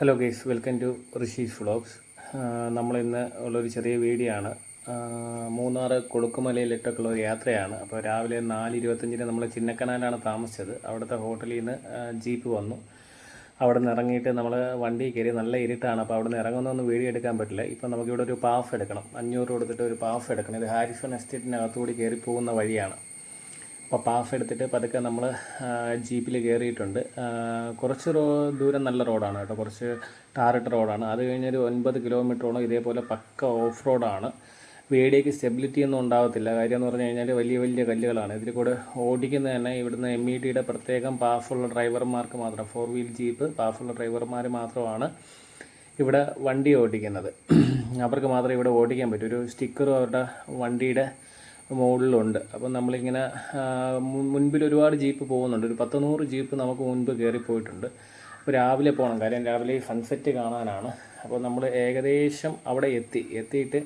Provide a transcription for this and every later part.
Hello guys, welcome to Rishi's vlogs. നമ്മളിന്ന് ഉള്ളൊരു ചെറിയ വീഡിയോ ആണ്. മൂന്നാർ കൊളുക്കുമലയിലിട്ടൊക്കെയുള്ള ഒരു യാത്രയാണ്. അപ്പോൾ രാവിലെ 4:25 നമ്മൾ ചിന്നക്കനാലാണ് താമസിച്ചത്. അവിടുത്തെ ഹോട്ടലിൽ നിന്ന് ജീപ്പ് വന്നു. അവിടെ നിന്ന് ഇറങ്ങിയിട്ട് നമ്മൾ വണ്ടി കയറി. നല്ല ഇരുട്ടാണ്, അപ്പോൾ അവിടെ നിന്ന് ഇറങ്ങുന്നൊന്നും വീഡിയോ എടുക്കാൻ പറ്റില്ല. ഇപ്പം നമുക്കിവിടെ ഒരു പാഫ് എടുക്കണം. 500 കൊടുത്തിട്ട് ഒരു പാഫ് എടുക്കണം. ഇത് ഹാരിസൺ എസ്റ്റേറ്റിനകത്തുകൂടി കയറി പോകുന്ന വഴിയാണ്. അപ്പോൾ പാഫ് എടുത്തിട്ട് പതുക്കെ നമ്മൾ ജീപ്പിൽ കയറിയിട്ടുണ്ട്. കുറച്ച് ദൂരം നല്ല റോഡാണ് കേട്ടോ, കുറച്ച് ടാറിട്ട റോഡാണ്. അത് കഴിഞ്ഞൊരു 9 കിലോമീറ്ററോളം ഇതേപോലെ പക്ക ഓഫ് റോഡാണ്. വീഡിയോയ്ക്ക് സ്റ്റെബിലിറ്റി ഒന്നും ഉണ്ടാകത്തില്ല. കാര്യം എന്ന് പറഞ്ഞു കഴിഞ്ഞാൽ വലിയ വലിയ കല്ലുകളാണ്. ഇതിൽ കൂടെ ഓടിക്കുന്നത് തന്നെ ഇവിടുന്ന് METയുടെ പ്രത്യേകം പാഫുള്ള ഡ്രൈവർമാർക്ക് മാത്രം, 4 വീൽ ജീപ്പ് പാഫുള്ള ഡ്രൈവർമാർ മാത്രമാണ് ഇവിടെ വണ്ടി ഓടിക്കുന്നത്. അവർക്ക് മാത്രമേ ഇവിടെ ഓടിക്കാൻ പറ്റൂ. ഒരു സ്റ്റിക്കറും അവരുടെ വണ്ടിയുടെ മുകളിലുണ്ട്. അപ്പം നമ്മളിങ്ങനെ മുൻപിൽ ഒരുപാട് ജീപ്പ് പോകുന്നുണ്ട്. ഒരു 100 ജീപ്പ് നമുക്ക് മുൻപ് കയറിപ്പോയിട്ടുണ്ട്. അപ്പോൾ രാവിലെ പോകണം, കാര്യം രാവിലെ സൺസെറ്റ് കാണാനാണ്. അപ്പോൾ നമ്മൾ ഏകദേശം അവിടെ എത്തിയിട്ട്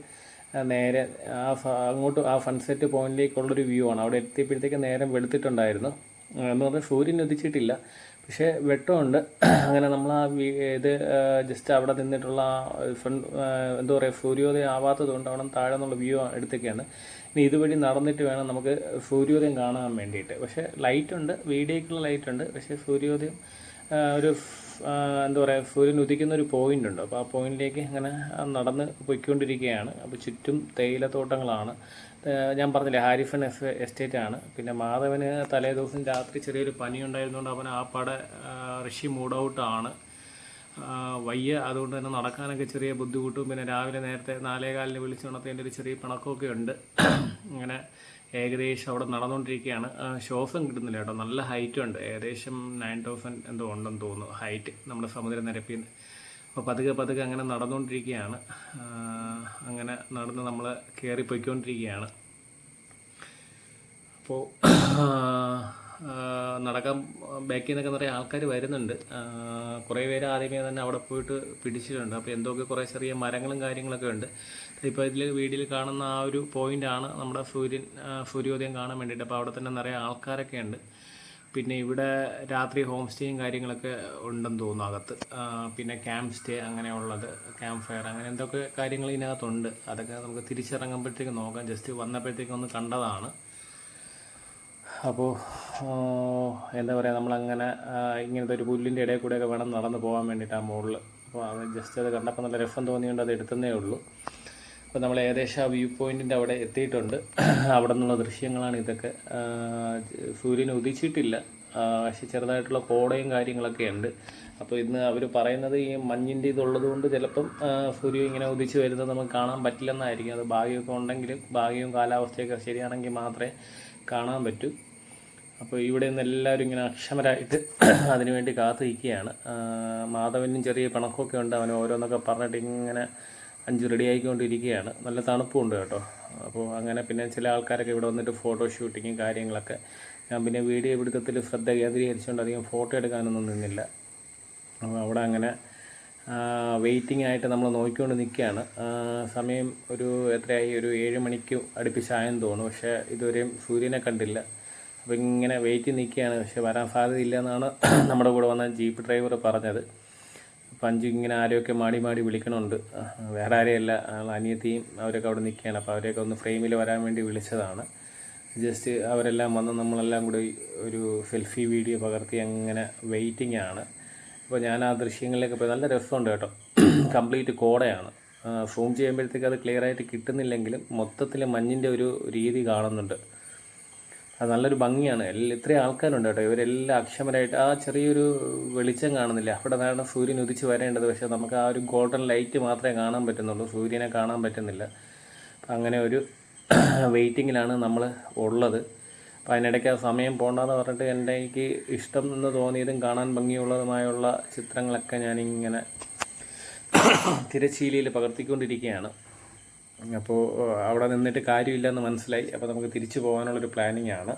നേരെ അങ്ങോട്ട് സൺസെറ്റ് പോയിന്റിലേക്കുള്ളൊരു വ്യൂ ആണ്. അവിടെ എത്തിയപ്പോഴത്തേക്ക് നേരം വെളുത്തിട്ടുണ്ടായിരുന്നു. എന്ന് പറഞ്ഞാൽ സൂര്യൻ ഉദിച്ചിട്ടില്ല, പക്ഷേ വെട്ടമുണ്ട്. അങ്ങനെ നമ്മൾ ഇത് ജസ്റ്റ് അവിടെ നിന്നിട്ടുള്ള എന്താ പറയുക, സൂര്യോദയം ആവാത്തതുകൊണ്ട് അവിടെ താഴെ നിന്നുള്ള വ്യൂ എടുത്തൊക്കെയാണ്. ഇനി ഇതുവഴി നടന്നിട്ട് വേണം നമുക്ക് സൂര്യോദയം കാണാൻ വേണ്ടിയിട്ട്. പക്ഷേ ലൈറ്റുണ്ട്, വീഡിയോക്കുള്ള ലൈറ്റുണ്ട്. പക്ഷേ സൂര്യോദയം ഒരു എന്താ പറയുക, സൂര്യൻ ഉദിക്കുന്ന ഒരു പോയിൻ്റ് ഉണ്ട്. അപ്പോൾ ആ പോയിന്റിലേക്ക് ഇങ്ങനെ നടന്ന് പൊയ്ക്കൊണ്ടിരിക്കുകയാണ്. അപ്പോൾ ചുറ്റും തേയിലത്തോട്ടങ്ങളാണ്. ഞാൻ പറഞ്ഞില്ലേ, ഹാരിസൺ എസ്റ്റേറ്റ് ആണ്. പിന്നെ മാധവന് തലേ ദിവസം രാത്രി ചെറിയൊരു പനി ഉണ്ടായിരുന്നുകൊണ്ട് അവൻ ആ പടെ ഋഷി മൂഡ് ഔട്ടാണ്. വയ്യ, അതുകൊണ്ട് തന്നെ നടക്കാനൊക്കെ ചെറിയ ബുദ്ധിമുട്ടും. പിന്നെ രാവിലെ നേരത്തെ 4:15 വിളിച്ചുണർത്തേൻ്റെ ഒരു ചെറിയ പിണക്കമൊക്കെ ഉണ്ട്. അങ്ങനെ ഏകദേശം അവിടെ നടന്നുകൊണ്ടിരിക്കുകയാണ്. ശ്വാസം കിട്ടുന്നില്ല കേട്ടോ, നല്ല ഹൈറ്റും ഉണ്ട്. ഏകദേശം 9000 എന്തോ ഉണ്ടെന്ന് തോന്നുന്നു ഹൈറ്റ് നമ്മുടെ സമുദ്രനിരപ്പിൽ നിന്ന്. അപ്പോൾ പതുക്കെ അങ്ങനെ നടന്നുകൊണ്ടിരിക്കുകയാണ്. അങ്ങനെ നടന്ന് നമ്മൾ കയറിപ്പോയിക്കൊണ്ടിരിക്കുകയാണ്. അപ്പോൾ നടക്കാൻ ബാക്കിൽ നിന്നൊക്കെ നിറയെ ആൾക്കാർ വരുന്നുണ്ട്. കുറേ പേര് ആദ്യമേ തന്നെ അവിടെ പോയിട്ട് പിടിച്ചിട്ടുണ്ട്. അപ്പോൾ എന്തൊക്കെ കുറേ ചെറിയ മരങ്ങളും കാര്യങ്ങളൊക്കെ ഉണ്ട്. ഇപ്പോൾ ഇതിൽ വീഡിയോയിൽ കാണുന്ന ആ ഒരു പോയിൻ്റാണ് നമ്മുടെ സൂര്യോദയം കാണാൻ വേണ്ടിയിട്ട്. അപ്പോൾ അവിടെ തന്നെ നിറയെ ആൾക്കാരൊക്കെ ഉണ്ട്. പിന്നെ ഇവിടെ രാത്രി ഹോം സ്റ്റേയും കാര്യങ്ങളൊക്കെ ഉണ്ടെന്ന് തോന്നുന്നു അകത്ത്. പിന്നെ ക്യാമ്പ് സ്റ്റേ അങ്ങനെയുള്ളത്, ക്യാമ്പ് ഫയർ, അങ്ങനെ എന്തൊക്കെ കാര്യങ്ങൾ ഇതിനകത്തുണ്ട്. അതൊക്കെ നമുക്ക് തിരിച്ചിറങ്ങുമ്പോഴത്തേക്ക് നോക്കാം. ജസ്റ്റ് വന്നപ്പോഴത്തേക്കും ഒന്ന് കണ്ടതാണ്. അപ്പോൾ എന്താ പറയുക, നമ്മളങ്ങനെ ഇങ്ങനത്തെ ഒരു പുല്ലിൻ്റെ ഇടയിൽ കൂടെയൊക്കെ വേണം നടന്ന് പോകാൻ വേണ്ടിയിട്ട് ആ മുകളിൽ. അപ്പോൾ അത് ജസ്റ്റ് അത് കണ്ടപ്പോൾ നല്ല രസം തോന്നിയുകൊണ്ട് അത് എടുത്തതേ ഉള്ളൂ. അപ്പോൾ നമ്മൾ ഏകദേശം ആ വ്യൂ പോയിൻറ്റിൻ്റെ അവിടെ എത്തിയിട്ടുണ്ട്. അവിടെ നിന്നുള്ള ദൃശ്യങ്ങളാണ് ഇതൊക്കെ. സൂര്യൻ ഉദിച്ചിട്ടില്ല, പക്ഷേ ചെറുതായിട്ടുള്ള കോടയും കാര്യങ്ങളൊക്കെ ഉണ്ട്. അപ്പോൾ ഇന്ന് അവർ പറയുന്നത് ഈ മഞ്ഞിൻ്റെ ഇതുള്ളത് കൊണ്ട് ചിലപ്പം സൂര്യൻ ഇങ്ങനെ ഉദിച്ച് വരുന്നത് നമുക്ക് കാണാൻ പറ്റില്ലെന്നായിരിക്കും. അത് ഭാഗ്യമൊക്കെ ഉണ്ടെങ്കിലും, ഭാഗ്യവും കാലാവസ്ഥയൊക്കെ ശരിയാണെങ്കിൽ മാത്രമേ കാണാൻ പറ്റൂ. അപ്പോൾ ഇവിടെ നിന്ന് എല്ലാവരും ഇങ്ങനെ അക്ഷമരായിട്ട് അതിനുവേണ്ടി കാത്തിരിക്കുകയാണ്. മാധവനും ചെറിയ പിണക്കമൊക്കെ ഉണ്ട്. അവൻ ഓരോന്നൊക്കെ പറഞ്ഞിട്ട് ഇങ്ങനെ റെഡി ആയിക്കൊണ്ടിരിക്കുകയാണ്. നല്ല തണുപ്പുണ്ട് കേട്ടോ. അപ്പോൾ അങ്ങനെ പിന്നെ ചില ആൾക്കാരൊക്കെ ഇവിടെ വന്നിട്ട് ഫോട്ടോ ഷൂട്ടിങ്ങും കാര്യങ്ങളൊക്കെ. ഞാൻ പിന്നെ വീഡിയോ പിടുത്തത്തിൽ ശ്രദ്ധ കേന്ദ്രീകരിച്ചുകൊണ്ട് അധികം ഫോട്ടോ എടുക്കാനൊന്നും നിന്നില്ല. അപ്പോൾ അവിടെ അങ്ങനെ വെയിറ്റിംഗ് ആയിട്ട് നമ്മൾ നോക്കിക്കൊണ്ട് നിൽക്കുകയാണ്. സമയം ഒരു എത്രയായി, ഒരു 7 മണിക്ക് അടുപ്പിച്ചായെന്ന് തോന്നുന്നു. പക്ഷേ ഇതുവരെയും സൂര്യനെ കണ്ടില്ല. അപ്പോൾ ഇങ്ങനെ വെയിറ്റ് നിൽക്കുകയാണ്. പക്ഷേ വരാൻ സാധ്യതയില്ല എന്നാണ് നമ്മുടെ കൂടെ വന്ന ജീപ്പ് ഡ്രൈവർ പറഞ്ഞത്. അപ്പം ഇങ്ങനെ ആരെയൊക്കെ മാടി വിളിക്കണമുണ്ട്. വേറെ ആരെയല്ല, അനിയത്തിയും അവരൊക്കെ അവിടെ നിൽക്കുകയാണ്. അപ്പോൾ അവരെയൊക്കെ ഒന്ന് ഫ്രെയിമിൽ വരാൻ വേണ്ടി വിളിച്ചതാണ്. ജസ്റ്റ് അവരെല്ലാം വന്ന് നമ്മളെല്ലാം കൂടി ഒരു സെൽഫി വീഡിയോ പകർത്തി അങ്ങനെ വെയിറ്റിംഗ് ആണ്. അപ്പോൾ ഞാൻ ആ ദൃശ്യങ്ങളിലേക്ക് പോയി. നല്ല രസമുണ്ട് കേട്ടോ. കംപ്ലീറ്റ് കോടയാണ്. സൂം ചെയ്യുമ്പോഴത്തേക്ക് അത് ക്ലിയർ ആയിട്ട് കിട്ടുന്നില്ലെങ്കിലും മൊത്തത്തിൽ മഞ്ഞിൻ്റെ ഒരു രീതി കാണുന്നുണ്ട്. അത് നല്ലൊരു ഭംഗിയാണ്. ഇത്രയും ആൾക്കാരുണ്ട് കേട്ടോ. ഇവരെല്ലാം അക്ഷമരായിട്ട് ആ ചെറിയൊരു വെളിച്ചം കാണുന്നില്ല, അവിടെ നിന്നാണ് സൂര്യൻ ഉദിച്ച് വരേണ്ടത്. പക്ഷേ നമുക്ക് ആ ഒരു ഗോൾഡൻ ലൈറ്റ് മാത്രമേ കാണാൻ പറ്റുന്നുള്ളൂ, സൂര്യനെ കാണാൻ പറ്റുന്നില്ല. അപ്പം അങ്ങനെ ഒരു വെയിറ്റിങ്ങിലാണ് നമ്മൾ ഉള്ളത്. അപ്പം അതിനിടയ്ക്ക് ആ സമയം പോകണ്ടെന്ന് പറഞ്ഞിട്ട് എനിക്ക് ഇഷ്ടം എന്ന് തോന്നിയതും കാണാൻ ഭംഗിയുള്ളതുമായുള്ള ചിത്രങ്ങളൊക്കെ ഞാനിങ്ങനെ തിരശ്ശീലയിൽ പകർത്തിക്കൊണ്ടിരിക്കുകയാണ്. അപ്പോൾ അവിടെ നിന്നിട്ട് കാര്യമില്ലെന്ന് മനസ്സിലായി. അപ്പോൾ നമുക്ക് തിരിച്ചു പോകാനുള്ളൊരു പ്ലാനിങ് ആണ്.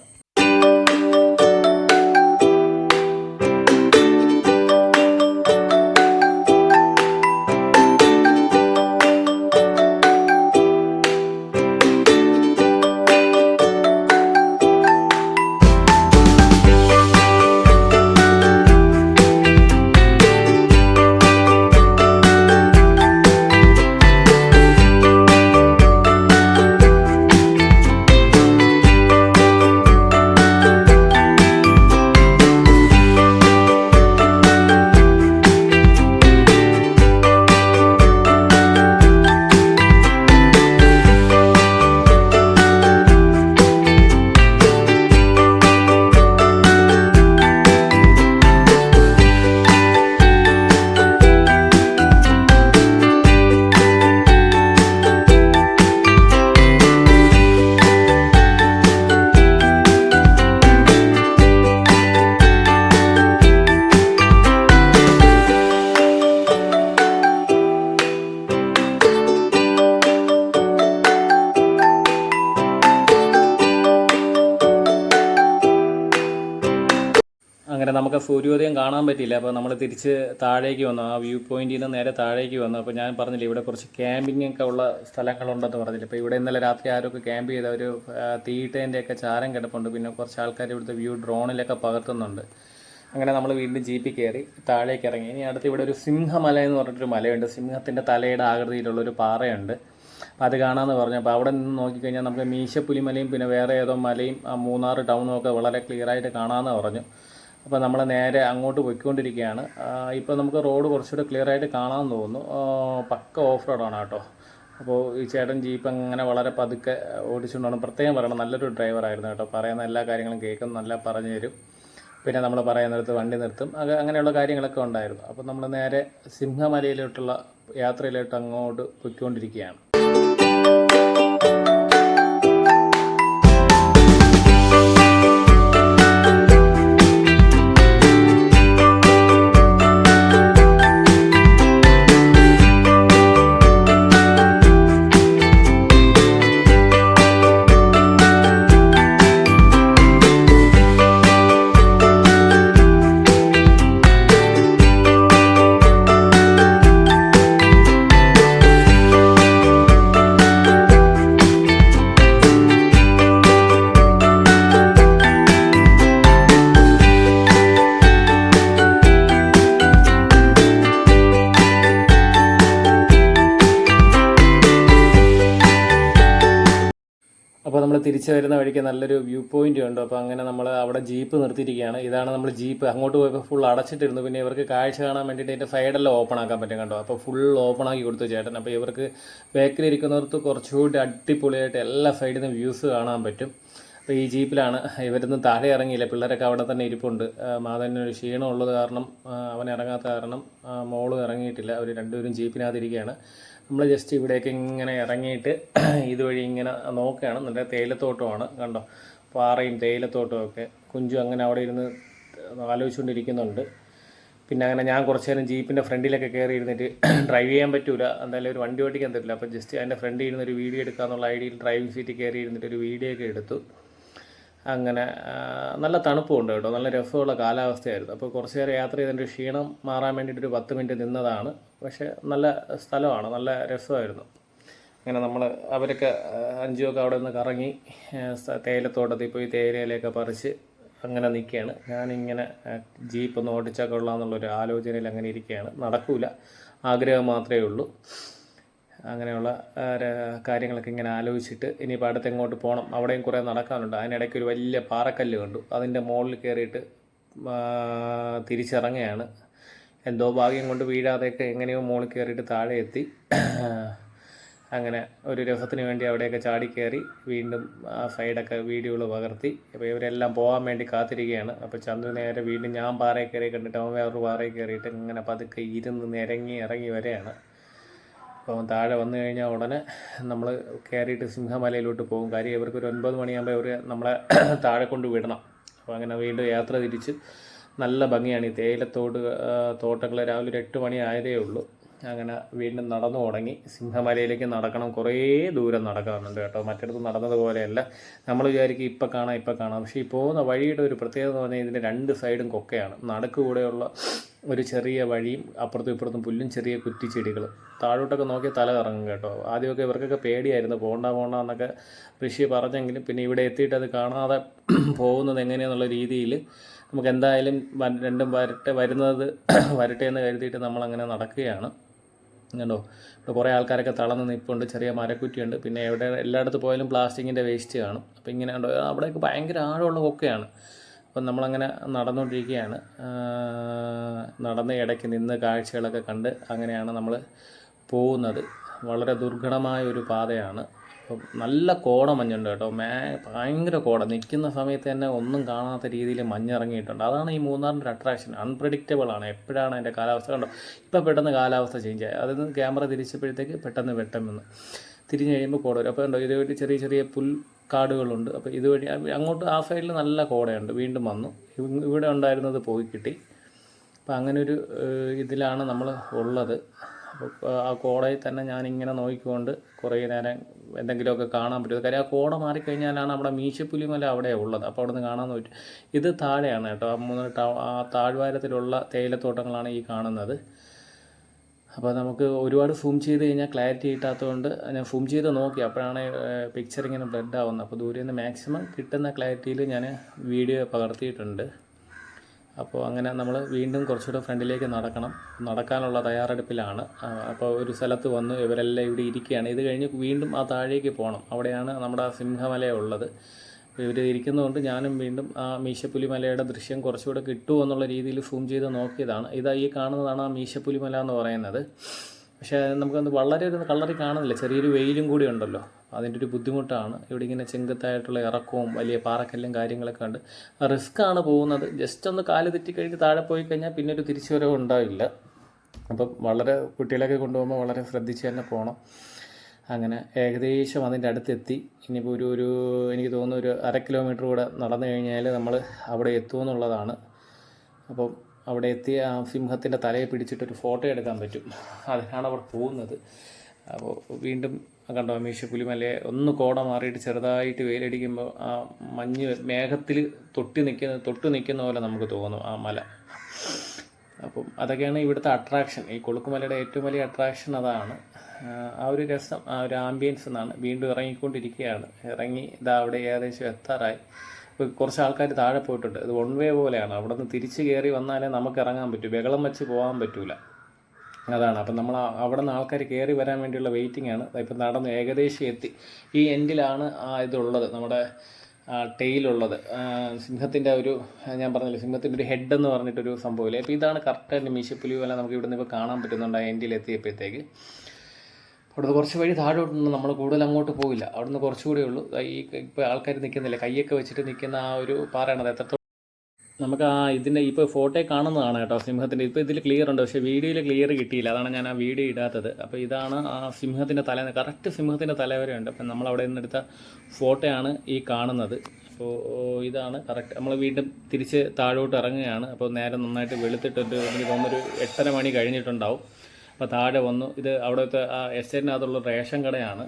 നമുക്ക് സൂര്യോദയം കാണാൻ പറ്റിയില്ല. അപ്പോൾ നമ്മൾ തിരിച്ച് താഴേക്ക് വന്നു, ആ വ്യൂ പോയിന്റിൽ നിന്ന് നേരെ താഴേക്ക് വന്നു. അപ്പോൾ ഞാൻ പറഞ്ഞില്ല ഇവിടെ കുറച്ച് ക്യാമ്പിംഗ് ഒക്കെ ഉള്ള സ്ഥലങ്ങളുണ്ടെന്ന് പറഞ്ഞില്ല. അപ്പോൾ ഇവിടെ ഇന്നലെ രാത്രി ആരൊക്കെ ക്യാമ്പ് ചെയ്ത ഒരു തീറ്റേൻ്റെയൊക്കെ ചാരം കിടപ്പുണ്ട്. പിന്നെ കുറച്ച് ആൾക്കാർ ഇവിടുത്തെ വ്യൂ ഡ്രോണിലൊക്കെ പകർത്തുന്നുണ്ട്. അങ്ങനെ നമ്മൾ വീണ്ടും ജീപ്പിൽ കയറി താഴേക്ക് ഇറങ്ങി. ഇനി അടുത്ത് ഇവിടെ ഒരു സിംഹമല എന്ന് പറഞ്ഞിട്ടൊരു മലയുണ്ട്. സിംഹത്തിൻ്റെ തലയുടെ ആകൃതിയിലുള്ളൊരു പാറയുണ്ട്. അപ്പോൾ അത് കാണാമെന്ന് പറഞ്ഞു. അപ്പോൾ അവിടെ നിന്ന് നോക്കിക്കഴിഞ്ഞാൽ നമുക്ക് മീശപ്പുലിമലയും പിന്നെ വേറെ ഏതോ മലയും ആ മൂന്നാർ ടൗണും ഒക്കെ വളരെ ക്ലിയറായിട്ട് കാണാമെന്ന് പറഞ്ഞു. അപ്പോൾ നമ്മൾ നേരെ അങ്ങോട്ട് പോയിക്കൊണ്ടിരിക്കുകയാണ്. ഇപ്പോൾ നമുക്ക് റോഡ് കുറച്ചുകൂടെ ക്ലിയറായിട്ട് കാണാമെന്ന് തോന്നുന്നു. പക്ക ഓഫ് റോഡാണ് കേട്ടോ. അപ്പോൾ ഈ ചേട്ടൻ ജീപ്പ് അങ്ങനെ വളരെ പതുക്കെ ഓടിച്ചുകൊണ്ടാണ്. പ്രത്യേകം പറയണം, നല്ലൊരു ഡ്രൈവറായിരുന്നു കേട്ടോ. പറയുന്ന എല്ലാ കാര്യങ്ങളും കേൾക്കും, നല്ല പറഞ്ഞു തരും. പിന്നെ നമ്മൾ പറയുന്നിടത്ത് വണ്ടി നിർത്തും, അങ്ങനെയുള്ള കാര്യങ്ങളൊക്കെ ഉണ്ടായിരുന്നു. അപ്പോൾ നമ്മൾ നേരെ സിംഹമലയിലോട്ടുള്ള യാത്രയിലോട്ട് അങ്ങോട്ട് പോയിക്കൊണ്ടിരിക്കുകയാണ്. അപ്പോൾ നമ്മൾ തിരിച്ചു വരുന്ന വഴിക്ക് നല്ലൊരു വ്യൂ പോയിന്റ് ഉണ്ട്. അപ്പോൾ അങ്ങനെ നമ്മൾ അവിടെ ജീപ്പ് നിർത്തിയിരിക്കുകയാണ്. ഇതാണ് നമ്മൾ ജീപ്പ്. അങ്ങോട്ട് പോയപ്പോൾ ഫുൾ അടച്ചിട്ടിരുന്നു. പിന്നെ ഇവർക്ക് കാഴ്ച കാണാൻ വേണ്ടിയിട്ട് അതിൻ്റെ സൈഡെല്ലാം ഓപ്പൺ ആക്കാൻ പറ്റും കണ്ടോ. അപ്പോൾ ഫുൾ ഓപ്പൺ ആക്കി കൊടുത്തു ചേട്ടൻ. അപ്പോൾ ഇവർക്ക് ബാക്കിലിരിക്കുന്നവർക്ക് കുറച്ചുകൂടി അടിപൊളിയായിട്ട് എല്ലാ സൈഡിൽ നിന്ന് വ്യൂസ് കാണാൻ പറ്റും. അപ്പോൾ ഈ ജീപ്പിലാണ്. ഇവരൊന്നും താഴെ ഇറങ്ങിയില്ല, പിള്ളേരൊക്കെ അവിടെ തന്നെ ഇരിപ്പുണ്ട്. മാധവനൊരു ക്ഷീണം ഉള്ളത് കാരണം അവൻ ഇറങ്ങാത്ത കാരണം മോള് ഇറങ്ങിയിട്ടില്ല. അവർ രണ്ടുപേരും ജീപ്പിനകത്തിരിക്കുകയാണ്. നമ്മൾ ജസ്റ്റ് ഇവിടേക്ക് ഇങ്ങനെ ഇറങ്ങിയിട്ട് ഇതുവഴി ഇങ്ങനെ നോക്കുകയാണ്. നല്ല തേയിലത്തോട്ടമാണ് കണ്ടോ, പാറയും തേയിലത്തോട്ടവും ഒക്കെ. കുഞ്ചു അങ്ങനെ അവിടെ ഇരുന്ന് ആലോചിച്ചുകൊണ്ടിരിക്കുന്നുണ്ട്. പിന്നെ അങ്ങനെ ഞാൻ കുറച്ച് നേരം ജീപ്പിൻ്റെ ഫ്രണ്ടിലൊക്കെ കയറി ഇരുന്നിട്ട് ഡ്രൈവ് ചെയ്യാൻ പറ്റൂല, എന്തായാലും ഒരു വണ്ടി ഓടിക്കാൻ തരില്ല. അപ്പോൾ ജസ്റ്റ് അതിൻ്റെ ഫ്രണ്ടിൽ ഇരുന്നൊരു വീഡിയോ എടുക്കാമെന്നുള്ള ഐഡിയയിൽ ഡ്രൈവിംഗ് സീറ്റിൽ കയറി ഇരുന്നിട്ട് ഒരു വീഡിയോ ഒക്കെ എടുത്തു. അങ്ങനെ നല്ല തണുപ്പുണ്ട് കേട്ടോ, നല്ല രസമുള്ള കാലാവസ്ഥയായിരുന്നു. അപ്പോൾ കുറച്ച് നേരം യാത്ര ചെയ്തതിൻ്റെ ക്ഷീണം മാറാൻ വേണ്ടിയിട്ടൊരു 10 മിനിറ്റ് നിന്നതാണ്. പക്ഷേ നല്ല സ്ഥലമാണ്, നല്ല രസമായിരുന്നു. അങ്ങനെ നമ്മൾ അവരൊക്കെ അഞ്ചുമൊക്കെ അവിടെ നിന്ന് കറങ്ങി തേയിലത്തോട്ടത്തിൽ പോയി തേയിലയിലൊക്കെ പറിച്ച് അങ്ങനെ നിൽക്കുകയാണ്. ഞാനിങ്ങനെ ജീപ്പ് ഒന്ന് ഓടിച്ചാൽ കൊള്ളാമെന്നുള്ളൊരു ആലോചനയിൽ അങ്ങനെ ഇരിക്കുകയാണ്. നടക്കൂല, ആഗ്രഹം മാത്രമേ ഉള്ളൂ. അങ്ങനെയുള്ള കാര്യങ്ങളൊക്കെ ഇങ്ങനെ ആലോചിച്ചിട്ട് ഇനിയിപ്പോൾ അടുത്ത് എങ്ങോട്ട് പോകണം, അവിടെയും കുറേ നടക്കാനുണ്ട്. അതിനിടയ്ക്ക് ഒരു വലിയ പാറക്കല്ല് കണ്ടു. അതിൻ്റെ മുകളിൽ കയറിയിട്ട് തിരിച്ചിറങ്ങുകയാണ്. എന്തോ ഭാഗ്യം കൊണ്ട് വീഴാതെയൊക്കെ എങ്ങനെയോ മുകളിൽ കയറിയിട്ട് താഴെ എത്തി. അങ്ങനെ ഒരു രസത്തിന് വേണ്ടി അവിടെയൊക്കെ ചാടിക്കയറി വീണ്ടും ആ സൈഡൊക്കെ വീഡിയോകൾ പകർത്തി. അപ്പോൾ ഇവരെല്ലാം പോകാൻ വേണ്ടി കാത്തിരിക്കുകയാണ്. അപ്പോൾ ചന്ദ്രൻ നേരെ വീണ്ടും ഞാൻ പാറയിൽ കയറി കണ്ടിട്ട് അവൻ വേറൊരു പാറയിൽ കയറിയിട്ട് ഇങ്ങനെ പതുക്കെ ഇരുന്ന് ഇറങ്ങി വരെയാണ്. അപ്പോൾ താഴെ വന്നു കഴിഞ്ഞാൽ ഉടനെ നമ്മൾ കയറിയിട്ട് സിംഹമലയിലോട്ട് പോകും. കാര്യം ഇവർക്കൊരു 9 മണിയാകുമ്പോൾ ഇവർ നമ്മളെ താഴെ കൊണ്ട് വിടണം. അപ്പോൾ അങ്ങനെ വീണ്ടും യാത്ര തിരിച്ച് നല്ല ഭംഗിയാണ് ഈ തോട്ടങ്ങൾ. രാവിലെ ഒരു 8 മണി ആയതേ ഉള്ളൂ. അങ്ങനെ വീണ്ടും നടന്നു തുടങ്ങി. സിംഹമലയിലേക്ക് നടക്കണം, കുറേ ദൂരം നടക്കാറുണ്ട് കേട്ടോ. മറ്റിടത്ത് നടന്നതുപോലെയല്ല. നമ്മൾ വിചാരിക്കും ഇപ്പം കാണാം. പക്ഷേ ഈ പോകുന്ന വഴിയുടെ ഒരു പ്രത്യേകത എന്ന് പറഞ്ഞാൽ ഇതിൻ്റെ 2 സൈഡും കൊക്കയാണ്. നടുക്കുകൂടെയുള്ള ഒരു ചെറിയ വഴിയും അപ്പുറത്തും ഇപ്പുറത്തും പുല്ലും ചെറിയ കുറ്റിച്ചെടികൾ. താഴോട്ടൊക്കെ നോക്കി തല കറങ്ങും കേട്ടോ. ആദ്യമൊക്കെ ഇവർക്കൊക്കെ പേടിയായിരുന്നു, പോകണ്ട എന്നൊക്കെ ഋഷി പറഞ്ഞെങ്കിലും പിന്നെ ഇവിടെ എത്തിയിട്ട് അത് കാണാതെ പോകുന്നത് എങ്ങനെയാണെന്നുള്ള രീതിയിൽ നമുക്ക് എന്തായാലും രണ്ടും വരട്ടെ എന്ന് കരുതിയിട്ട് നമ്മളങ്ങനെ നടക്കുകയാണ്. കണ്ടോ, ഇപ്പോൾ കുറേ ആൾക്കാരൊക്കെ തളർന്ന് നിൽപ്പുണ്ട്. ചെറിയ മരക്കുറ്റിയുണ്ട്. പിന്നെ എല്ലായിടത്ത് പോയാലും പ്ലാസ്റ്റിക്കിൻ്റെ വേസ്റ്റ് കാണും. അപ്പോൾ ഇങ്ങനെ കണ്ടോ, അവിടെയൊക്കെ ഭയങ്കര ആഴമുള്ള കൊക്കയാണ്. അപ്പം നമ്മളങ്ങനെ നടന്നുകൊണ്ടിരിക്കുകയാണ്. നടന്ന് ഇടയ്ക്ക് നിന്ന് കാഴ്ചകളൊക്കെ കണ്ട് അങ്ങനെയാണ് നമ്മൾ പോകുന്നത്. വളരെ ദുർഘടമായ ഒരു പാതയാണ്. അപ്പം നല്ല കോടമഞ്ഞുണ്ട് കേട്ടോ. ഭയങ്കര കോട. നിൽക്കുന്ന സമയത്ത് തന്നെ ഒന്നും കാണാത്ത രീതിയിൽ മഞ്ഞിറങ്ങിയിട്ടുണ്ട്. അതാണ് ഈ മൂന്നാറിൻ്റെ ഒരു അട്രാക്ഷൻ. അൺപ്രഡിക്റ്റബിൾ ആണ്. എപ്പോഴാണ് അതിൻ്റെ കാലാവസ്ഥ കണ്ടോ. ഇപ്പോൾ പെട്ടെന്ന് കാലാവസ്ഥ ചേഞ്ച് ആയി. അതിൽ നിന്ന് ക്യാമറ തിരിച്ചപ്പോഴത്തേക്ക് പെട്ടെന്ന് തിരിഞ്ഞ് കഴിയുമ്പോൾ കോട വരും. അപ്പോൾ ഉണ്ടോ ഇതുവഴി ചെറിയ പുൽക്കാടുകളുണ്ട്. അപ്പോൾ ഇതുവഴി അങ്ങോട്ട് ആ സൈഡിൽ നല്ല കോടയുണ്ട്. വീണ്ടും വന്നു. ഇവിടെ ഉണ്ടായിരുന്നത് പോയി കിട്ടി. അപ്പോൾ അങ്ങനൊരു ഇതിലാണ് നമ്മൾ ഉള്ളത്. അപ്പോൾ ആ കോടയിൽ തന്നെ ഞാനിങ്ങനെ നോക്കിക്കൊണ്ട് കുറേ നേരം എന്തെങ്കിലുമൊക്കെ കാണാൻ പറ്റും. കാര്യം ആ കോട മാറിക്കഴിഞ്ഞാലാണ് നമ്മുടെ മീശപ്പുലിമല അവിടെ ഉള്ളത്. അപ്പോൾ അവിടെ നിന്ന് കാണാൻ പറ്റും. ഇത് താഴെയാണ് കേട്ടോ, ആ താഴ്വാരത്തിലുള്ള തേയിലത്തോട്ടങ്ങളാണ് ഈ കാണുന്നത്. അപ്പോൾ നമുക്ക് ഒരുപാട് സൂം ചെയ്ത് കഴിഞ്ഞാൽ ക്ലാരിറ്റി കിട്ടാത്തതുകൊണ്ട് ഞാൻ സൂം ചെയ്ത് നോക്കി, അപ്പോഴാണ് പിക്ചർ ഇങ്ങനെ ബ്ലഡ് ആവുന്നത്. അപ്പോൾ ദൂരെ നിന്ന് മാക്സിമം കിട്ടുന്ന ക്ലാരിറ്റിയിൽ ഞാൻ വീഡിയോ പകർത്തിയിട്ടുണ്ട്. അപ്പോൾ അങ്ങനെ നമ്മൾ വീണ്ടും കുറച്ചുകൂടെ ഫ്രണ്ടിലേക്ക് നടക്കാനുള്ള തയ്യാറെടുപ്പിലാണ്. അപ്പോൾ ഒരു സ്ഥലത്ത് വന്നു, ഇവരെല്ലാം ഇവിടെ ഇരിക്കുകയാണ്. ഇത് കഴിഞ്ഞ് വീണ്ടും ആ താഴേക്ക് പോകണം. അവിടെയാണ് നമ്മുടെ സിംഹമല ഉള്ളത്. ഇവർ ഇരിക്കുന്നതുകൊണ്ട് ഞാനും വീണ്ടും ആ മീശപ്പുലിമലയുടെ ദൃശ്യം കുറച്ചുകൂടെ കിട്ടുമോ എന്നുള്ള രീതിയിൽ സൂം ചെയ്ത് നോക്കിയതാണ്. ഇതാ ഈ കാണുന്നതാണ് ആ മീശപ്പുലിമല എന്ന് പറയുന്നത്. പക്ഷേ നമുക്കത് വളരെ ഒരു കളറി കാണുന്നില്ല, ചെറിയൊരു വെയിലും കൂടി ഉണ്ടല്ലോ, അതിൻ്റെ ഒരു ബുദ്ധിമുട്ടാണ്. ഇവിടെ ഇങ്ങനെ ചെങ്കുത്തായിട്ടുള്ള ഇറക്കവും വലിയ പാറക്കല്ലും കാര്യങ്ങളൊക്കെ ഉണ്ട്. റിസ്ക്കാണ് പോകുന്നത്. ജസ്റ്റ് ഒന്ന് കാല് തെറ്റിക്കഴിഞ്ഞ് താഴെ പോയി കഴിഞ്ഞാൽ പിന്നെ ഒരു തിരിച്ചുവരവ് ഉണ്ടാവില്ല. അപ്പം വളരെ കുട്ടികളൊക്കെ കൊണ്ടുപോകുമ്പോൾ വളരെ ശ്രദ്ധിച്ച് തന്നെ പോകണം. അങ്ങനെ ഏകദേശം അതിൻ്റെ അടുത്തെത്തി. ഇനിയിപ്പോൾ ഒരു എനിക്ക് തോന്നുന്നു ഒരു 1/2 കിലോമീറ്റർ കൂടെ നടന്നു കഴിഞ്ഞാൽ നമ്മൾ അവിടെ എത്തുമെന്നുള്ളതാണ്. അപ്പം അവിടെ എത്തി ആ സിംഹത്തിൻ്റെ തലയെ പിടിച്ചിട്ടൊരു ഫോട്ടോ എടുക്കാൻ പറ്റും. അതിനാണ് അവർ പോകുന്നത്. അപ്പോൾ വീണ്ടും കണ്ടോ മീശപ്പുലിമലയെ ഒന്ന് കോട മാറിയിട്ട് ചെറുതായിട്ട് വെയിലടിക്കുമ്പോൾ ആ മഞ്ഞ് മേഘത്തിൽ തൊട്ട് നിൽക്കുന്ന പോലെ നമുക്ക് തോന്നും ആ മല. അപ്പം അതൊക്കെയാണ് ഇവിടുത്തെ അട്രാക്ഷൻ. ഈ കൊളുക്കുമലയുടെ ഏറ്റവും വലിയ അട്രാക്ഷൻ അതാണ്. ആ ഒരു രസം, ആ ഒരു ആംബിയൻസ് എന്നാണ്. വീണ്ടും ഇറങ്ങിക്കൊണ്ടിരിക്കുകയാണ്. ഇറങ്ങി ഇതാ അവിടെ ഏകദേശം എത്താറായി. ഇപ്പോൾ കുറച്ച് ആൾക്കാർ താഴെ പോയിട്ടുണ്ട്. ഇത് 1 വേ പോലെയാണ്. അവിടെ നിന്ന് തിരിച്ച് കയറി വന്നാലേ നമുക്ക് ഇറങ്ങാൻ പറ്റൂ, ബഹളം വെച്ച് പോകാൻ പറ്റൂല. അതാണ്. അപ്പം നമ്മൾ അവിടെ നിന്ന് ആൾക്കാർ കയറി വരാൻ വേണ്ടിയുള്ള വെയിറ്റിംഗ് ആണ്. ഇപ്പം നടന്ന് ഏകദേശം എത്തി. ഈ എൻഡിലാണ് ഇതുള്ളത്, നമ്മുടെ ടെയിലുള്ളത്. സിംഹത്തിൻ്റെ ഒരു, ഞാൻ പറഞ്ഞില്ല, സിംഹത്തിൻ്റെ ഒരു ഹെഡ് എന്ന് പറഞ്ഞിട്ടൊരു സംഭവമില്ലേ. അപ്പോൾ ഇതാണ് കറക്റ്റായിട്ട് മീശപ്പുലിമല നമുക്ക് ഇവിടെ നിന്ന് ഇപ്പോൾ കാണാൻ പറ്റുന്നുണ്ട്. ആ എൻഡിൽ എത്തിയപ്പോഴത്തേക്ക് അവിടുന്ന് കുറച്ച് വഴി താഴോട്ടൊന്നും നമ്മൾ കൂടുതൽ അങ്ങോട്ട് പോയില്ല. അവിടുന്ന് കുറച്ചുകൂടെ ഉള്ളൂ. ഈ ഇപ്പോൾ ആൾക്കാർ നിൽക്കുന്നില്ല, കൈയൊക്കെ വെച്ചിട്ട് നിൽക്കുന്ന ആ ഒരു പാറയാണത്. എത്രത്തോളം നമുക്ക് ഇതിൻ്റെ ഇപ്പോൾ ഫോട്ടോയിൽ കാണുന്നതാണ് കേട്ടോ സിംഹത്തിൻ്റെ. ഇപ്പോൾ ഇതിൽ ക്ലിയർ ഉണ്ട്, പക്ഷേ വീഡിയോയിൽ ക്ലിയർ കിട്ടിയില്ല. അതാണ് ഞാൻ ആ വീഡിയോ ഇടാത്തത്. അപ്പോൾ ഇതാണ് ആ സിംഹത്തിൻ്റെ തല, കറക്റ്റ് സിംഹത്തിൻ്റെ തല വരെ ഉണ്ട്. അപ്പം നമ്മൾ അവിടെ നിന്നെടുത്ത ഫോട്ടോയാണ് ഈ കാണുന്നത്. അപ്പോൾ ഇതാണ് കറക്റ്റ്. നമ്മൾ വീണ്ടും തിരിച്ച് താഴോട്ട് ഇറങ്ങുകയാണ്. അപ്പോൾ നേരെ നന്നായിട്ട് വെളുത്തിട്ടുണ്ട്. എനിക്ക് തോന്നുന്നൊരു 8:30 മണി കഴിഞ്ഞിട്ടുണ്ടാവും. അപ്പോൾ താഴെ വന്നു. ഇത് അവിടുത്തെ ആ എസ്റ്റേറ്റിനകത്തുള്ള റേഷൻ കടയാണ്.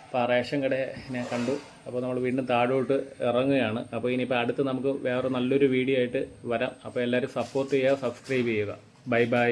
അപ്പോൾ ആ റേഷൻ കടയെ ഞാൻ കണ്ടു. അപ്പോൾ നമ്മൾ വീണ്ടും താഴോട്ട് ഇറങ്ങുകയാണ്. അപ്പോൾ ഇനിയിപ്പോൾ അടുത്ത് നമുക്ക് വേറെ നല്ലൊരു വീഡിയോ ആയിട്ട് വരാം. അപ്പോൾ എല്ലാവരും സപ്പോർട്ട് ചെയ്യുക, സബ്സ്ക്രൈബ് ചെയ്യുക. Bye bye.